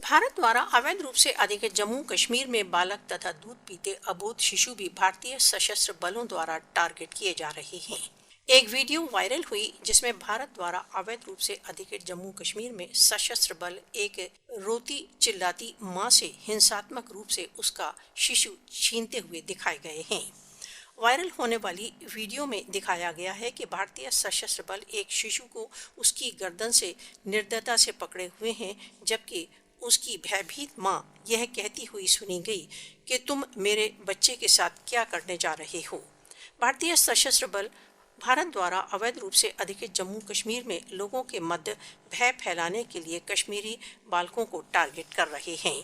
भारत द्वारा अवैध रूप से अधिकृत जम्मू कश्मीर में बालक तथा दूध पीते अबोध शिशु भी भारतीय सशस्त्र बलों द्वारा टारगेट किए जा रहे हैं। एक वीडियो वायरल हुई जिसमें भारत द्वारा अवैध रूप से अधिकृत जम्मू कश्मीर में सशस्त्र बल एक रोती चिल्लाती मां से हिंसात्मक रूप से उसका शिशु छीनते हुए दिखाए गए हैं। वायरल होने वाली वीडियो में दिखाया गया है कि भारतीय सशस्त्र बल एक शिशु को उसकी गर्दन से निर्दयता से पकड़े हुए हैं, जबकि उसकी भयभीत मां यह कहती हुई सुनी गई कि तुम मेरे बच्चे के साथ क्या करने जा रहे हो। भारतीय सशस्त्र बल भारत द्वारा अवैध रूप से अधिकृत जम्मू कश्मीर में लोगों के मध्य भय फैलाने के लिए कश्मीरी बालकों को टारगेट कर रहे हैं।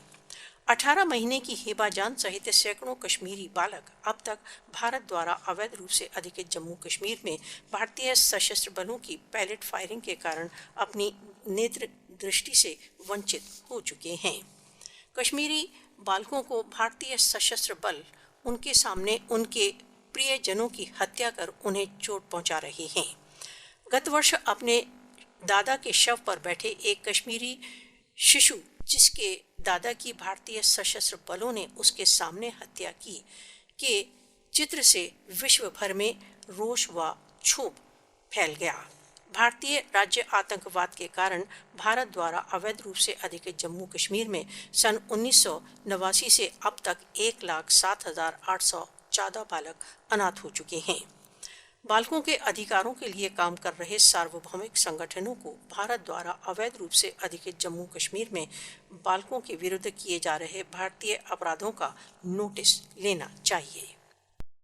18 महीने की हिबा जान सहित सैकड़ों कश्मीरी बालक अब तक भारत द्वारा अवैध रूप से अधिकृत जम्मू कश्मीर में भारतीय सशस्त्र बलों की पैलेट फायरिंग के कारण अपनी नेत्र दृष्टि से वंचित हो चुके हैं। कश्मीरी बालकों को भारतीय सशस्त्र बल उनके सामने उनके प्रियजनों की हत्या कर उन्हें चोट पहुंचा रहे हैं। गत वर्ष अपने दादा के शव पर बैठे एक कश्मीरी शिशु जिसके दादा की भारतीय सशस्त्र बलों ने उसके सामने हत्या की के चित्र से विश्व भर में रोष व क्षोभ फैल गया। भारतीय राज्य आतंकवाद के कारण भारत द्वारा अवैध रूप से अधिकृत जम्मू कश्मीर में सन 1989 से अब तक 1,07,814 बालक अनाथ हो चुके हैं। बालकों के अधिकारों के लिए काम कर रहे सार्वभौमिक संगठनों को भारत द्वारा अवैध रूप से अधिकृत जम्मू कश्मीर में बालकों के विरुद्ध किए जा रहे भारतीय अपराधों का नोटिस लेना चाहिए।